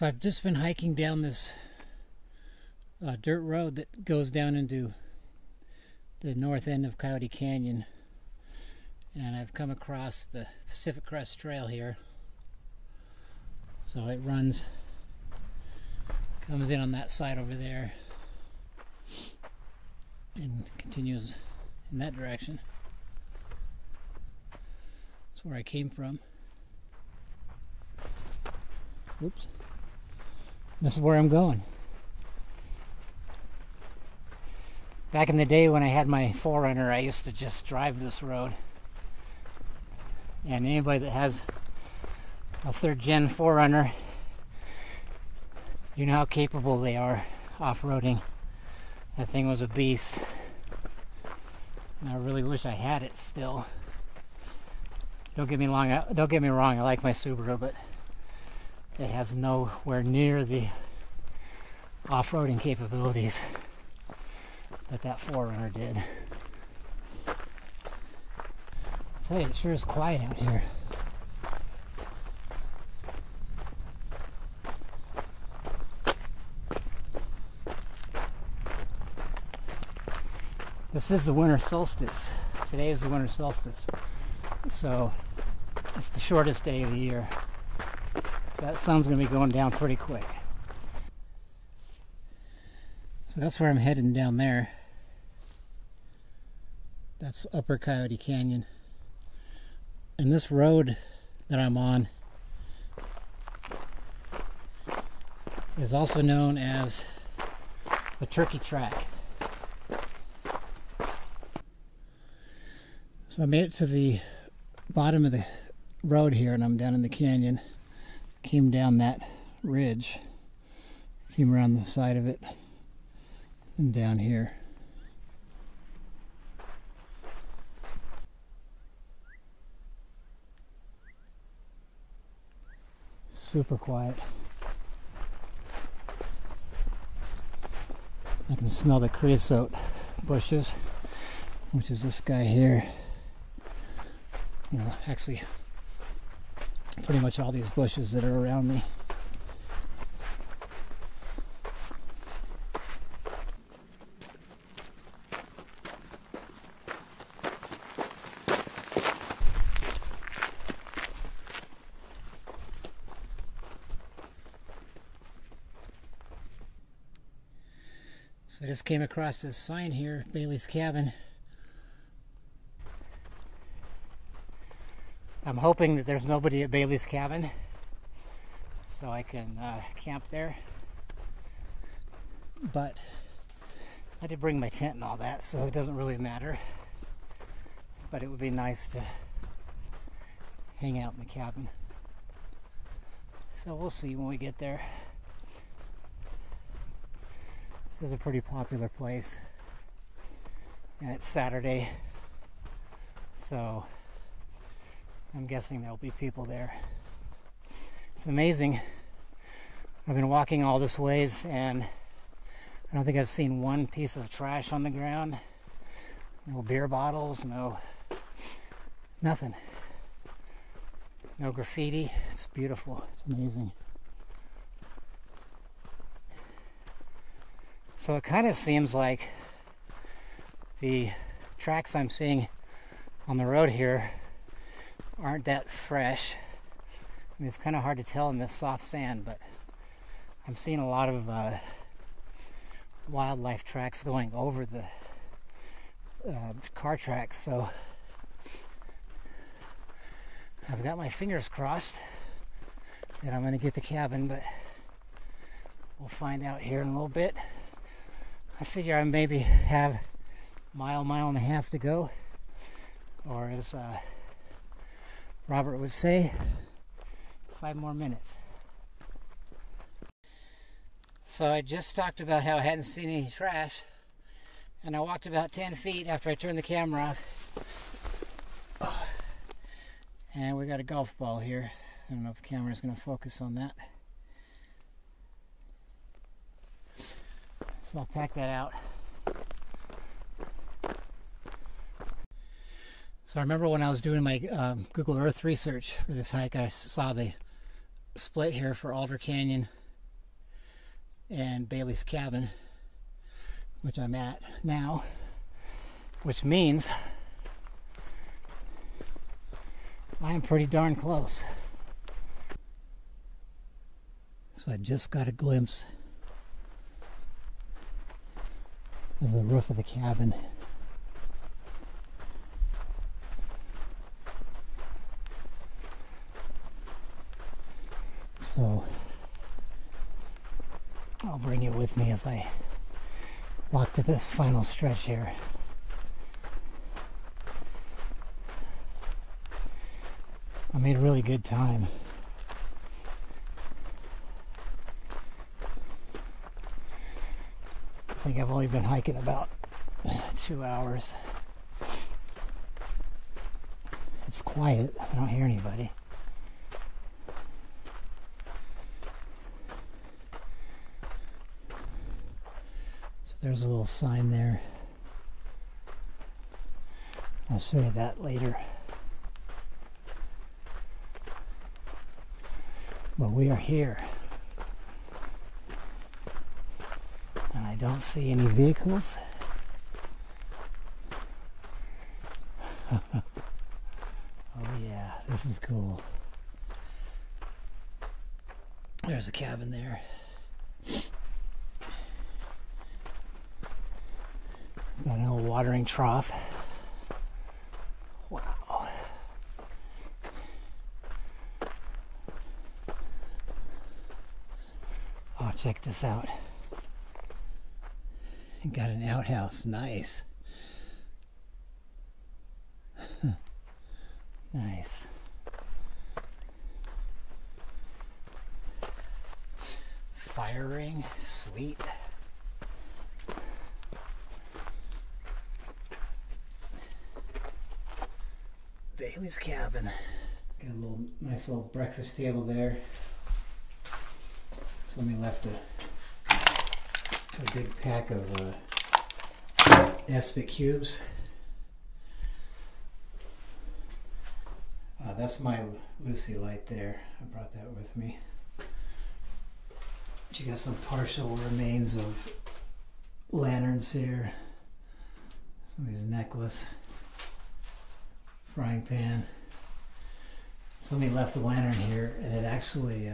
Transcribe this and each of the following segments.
So I've just been hiking down this dirt road that goes down into the north end of Coyote Canyon, and I've come across the Pacific Crest Trail here. So it comes in on that side over there and continues in that direction. That's where I came from. Oops. This is where I'm going. Back in the day when I had my 4Runner, I used to just drive this road. And anybody that has a 3rd gen 4Runner, you know how capable they are off-roading. That thing was a beast. And I really wish I had it still. Don't get me wrong, I like my Subaru, but it has nowhere near the off-roading capabilities that 4Runner did. I tell you, it sure is quiet out here. This is the winter solstice. Today is the winter solstice. So it's the shortest day of the year. So that sun's going to be going down pretty quick. So that's where I'm heading down there. That's Upper Coyote Canyon. And this road that I'm on is also known as the Turkey Track. So I made it to the bottom of the road here, and I'm down in the canyon. Came down that ridge, came around the side of it, and down here. Super quiet. I can smell the creosote bushes, which is this guy here. You know, actually, pretty much all these bushes that are around me. So I just came across this sign here, Bailey's Cabin. I'm hoping that there's nobody at Bailey's Cabin, so I can camp there. But I did bring my tent and all that, so it doesn't really matter. But it would be nice to hang out in the cabin. So we'll see when we get there. This is a pretty popular place, and it's Saturday, so I'm guessing there'll be people there. It's amazing. I've been walking all this ways, and I don't think I've seen one piece of trash on the ground. No beer bottles, nothing. No graffiti. It's beautiful. It's amazing. So it kind of seems like the tracks I'm seeing on the road here aren't that fresh. I mean, it's kind of hard to tell in this soft sand, but I'm seeing a lot of wildlife tracks going over the car tracks, so I've got my fingers crossed that I'm going to get the cabin, but we'll find out here in a little bit. I figure I maybe have a mile and a half to go, or as Robert would say, 5 more minutes. So I just talked about how I hadn't seen any trash, and I walked about 10 feet after I turned the camera off. And we got a golf ball here. I don't know if the camera's going to focus on that. So I'll pack that out. So I remember when I was doing my Google Earth research for this hike, I saw the split here for Alder Canyon and Bailey's cabin, which I'm at now, which means I am pretty darn close. So I just got a glimpse of the roof of the cabin. So I'll bring you with me as I walk to this final stretch here. I made really good time. I think I've only been hiking about 2 hours. It's quiet. I don't hear anybody. So there's a little sign there. I'll show you that later. But we are here. And I don't see any vehicles. Oh yeah, this is cool. There's a cabin there. Got an old watering trough. Wow. Oh, check this out. Got an outhouse. Nice. Nice. Fire ring. Sweet. Bailey's cabin. Got a little nice little breakfast table there. Somebody left a big pack of Espit cubes. That's my Lucy light there. I brought that with me. She got some partial remains of lanterns here. Somebody's necklace. Frying pan. Somebody left the lantern here, and it actually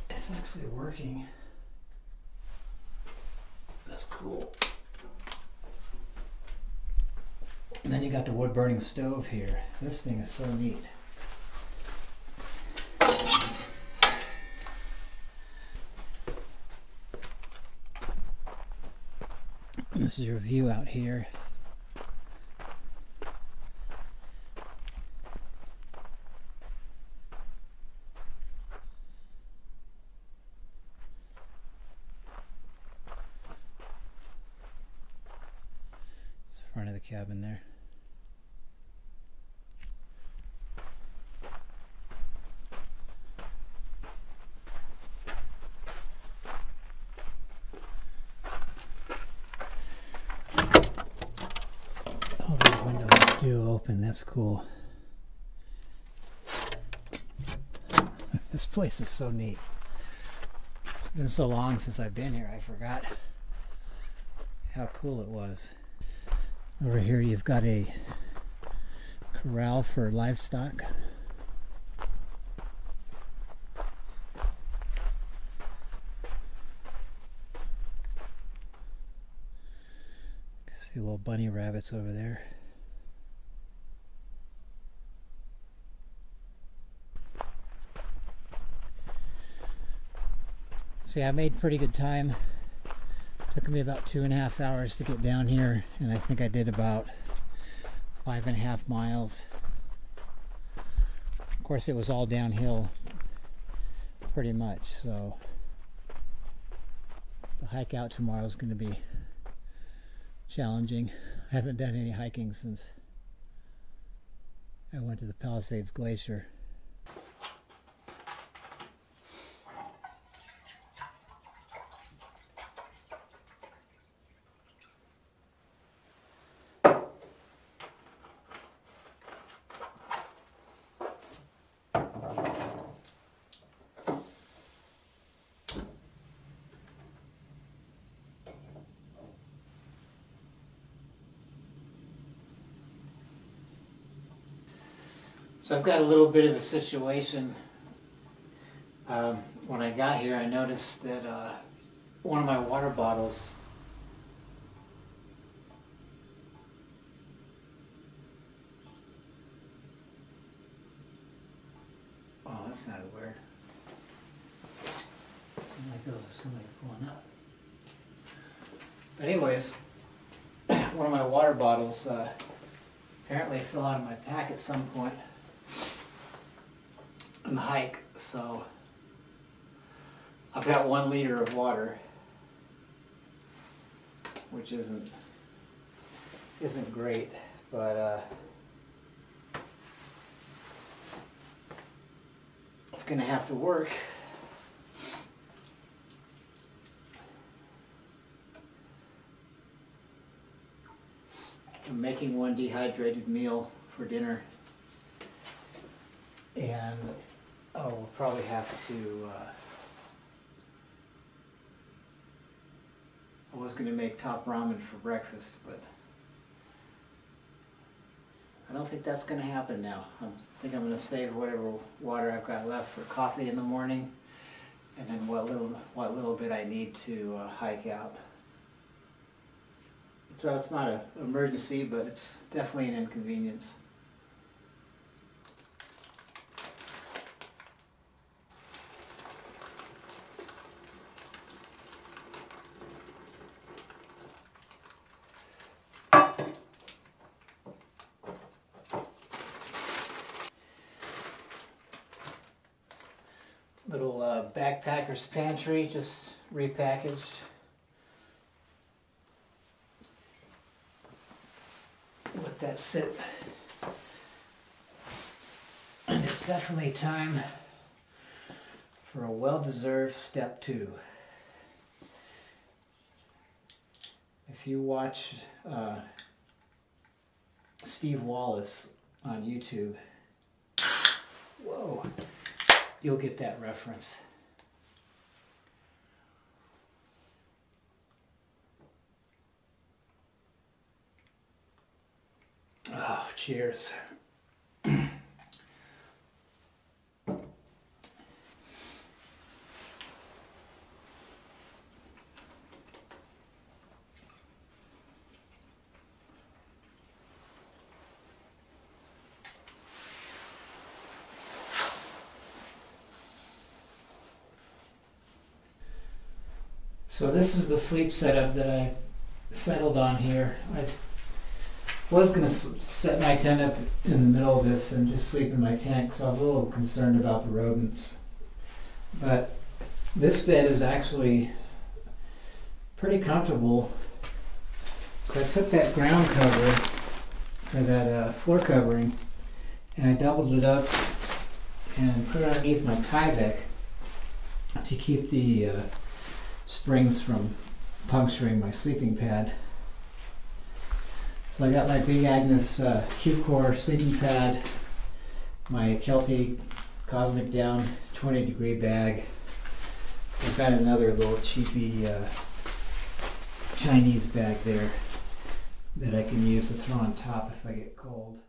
it's actually working. That's cool. And then you got the wood burning stove here. This thing is so neat. And this is your view out here. It's the front of the cabin there. Open, that's cool. This place is so neat. It's been so long since I've been here, I forgot how cool it was. Over here you've got a corral for livestock. See little bunny rabbits over there. See, I made pretty good time. Took me about 2.5 hours to get down here, and I think I did about 5.5 miles. Of course, it was all downhill pretty much, so the hike out tomorrow is going to be challenging. I haven't done any hiking since I went to the Palisades Glacier. So I've got a little bit of a situation. When I got here, I noticed that one of my water bottles that sounded weird. Seemed like there was somebody pulling up. But anyways, one of my water bottles apparently fell out of my pack at some point on the hike, so I've got 1 liter of water, which isn't great, but it's gonna have to work. I'm making 1 dehydrated meal for dinner, and we'll probably have to I was going to make top ramen for breakfast, but I don't think that's going to happen now. I think I'm going to save whatever water I've got left for coffee in the morning, and then what little bit I need to hike out. So it's not an emergency, but it's definitely an inconvenience. Little backpacker's pantry, just repackaged. Let that sit. And it's definitely time for a well-deserved step 2. If you watch Steve Wallace on YouTube, whoa, you'll get that reference. Oh, cheers. So this is the sleep setup that I settled on here. I was going to set my tent up in the middle of this and just sleep in my tent because I was a little concerned about the rodents. But this bed is actually pretty comfortable. So I took that ground cover, or that floor covering, and I doubled it up and put it underneath my Tyvek to keep the springs from puncturing my sleeping pad. So I got my Big Agnes Q-Core sleeping pad, my Kelty Cosmic Down 20-degree bag. I've got another little cheapy Chinese bag there that I can use to throw on top if I get cold.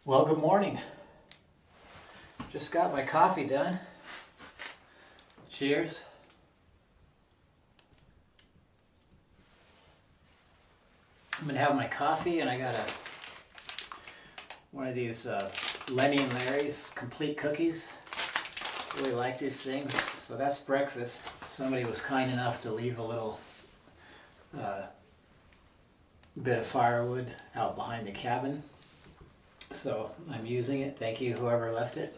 Well, good morning. Just got my coffee done. Cheers. I'm gonna have my coffee, and I got one of these Lenny and Larry's complete cookies. Really like these things. So that's breakfast. Somebody was kind enough to leave a little bit of firewood out behind the cabin. So I'm using it. Thank you, whoever left it.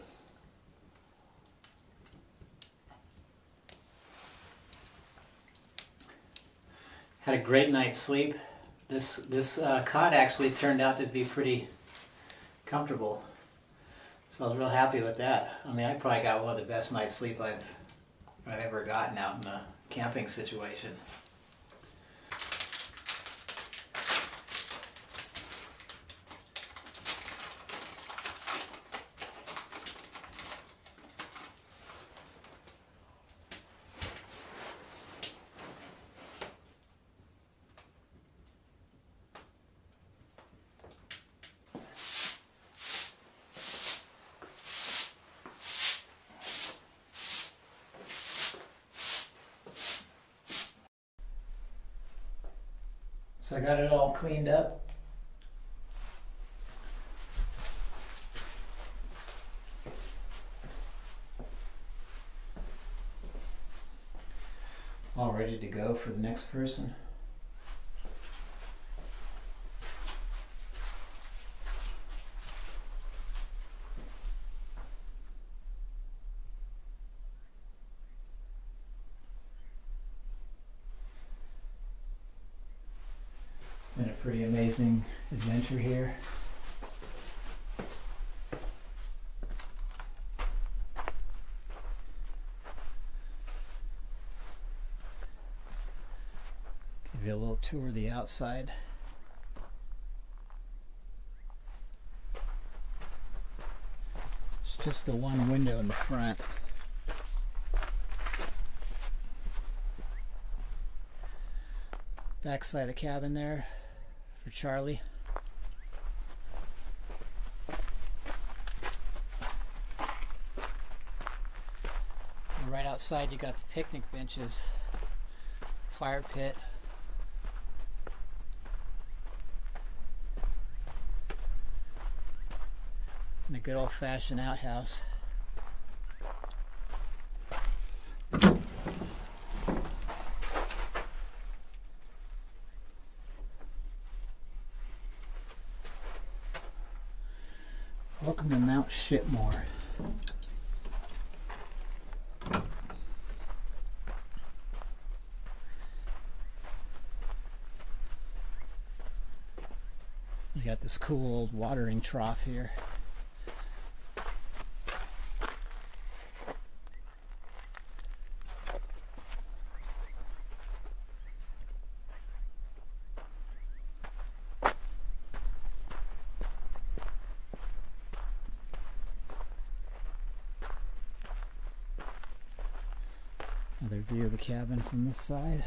Had a great night's sleep. This cot actually turned out to be pretty comfortable. So I was real happy with that. I mean, I probably got one of the best night's sleep I've ever gotten out in a camping situation. So I got it all cleaned up. All ready to go for the next person. Been a pretty amazing adventure here. Give you a little tour of the outside. It's just the one window in the front. Back side of the cabin there for Charlie. And right outside you got the picnic benches, fire pit, and a good old-fashioned outhouse. Welcome to Mount Shitmore. You got this cool old watering trough here. Another view of the cabin from this side.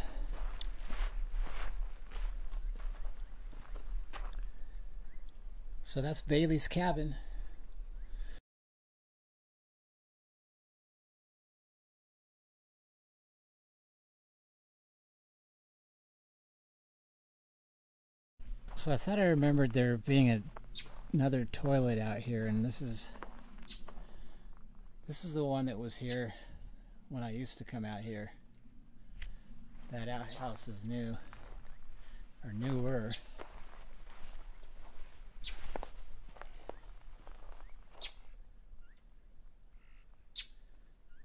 So that's Bailey's cabin. So I thought I remembered there being another toilet out here, and this is the one that was here when I used to come out here. That outhouse is new, or newer.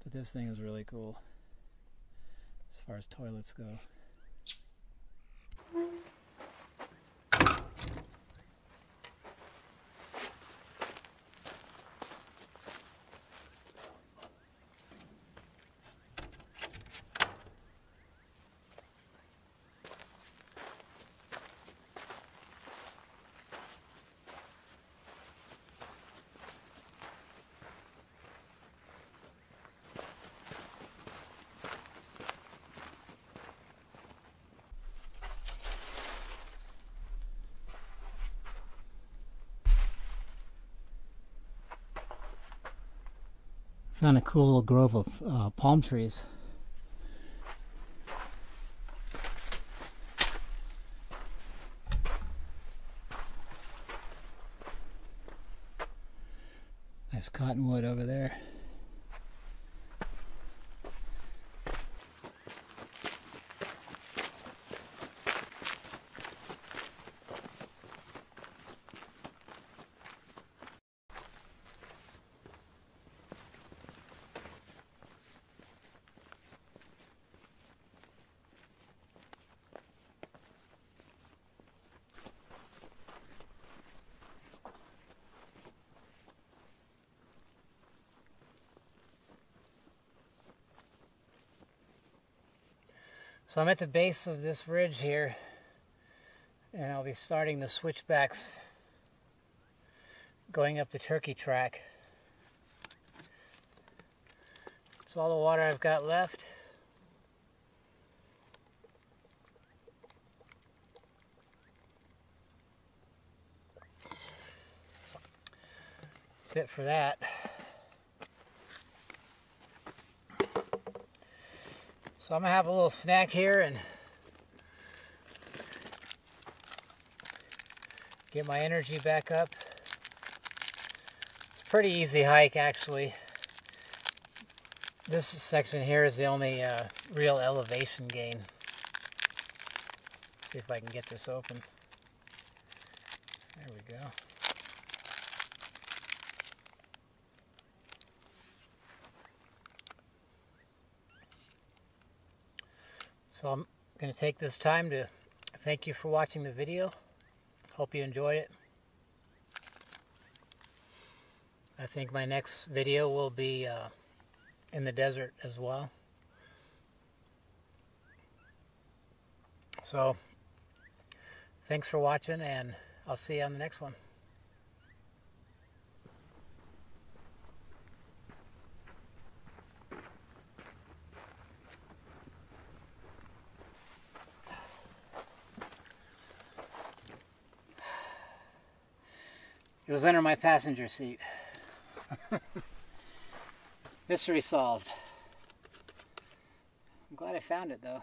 But this thing is really cool as far as toilets go. Found a cool little grove of palm trees. Nice cottonwood over there. So I'm at the base of this ridge here, and I'll be starting the switchbacks going up the turkey track. That's all the water I've got left. That's it for that. So I'm going to have a little snack here and get my energy back up. It's a pretty easy hike, actually. This section here is the only real elevation gain. See if I can get this open. There we go. So I'm going to take this time to thank you for watching the video. Hope you enjoyed it. I think my next video will be in the desert as well. So thanks for watching, and I'll see you on the next one. It was under my passenger seat. Mystery solved. I'm glad I found it though.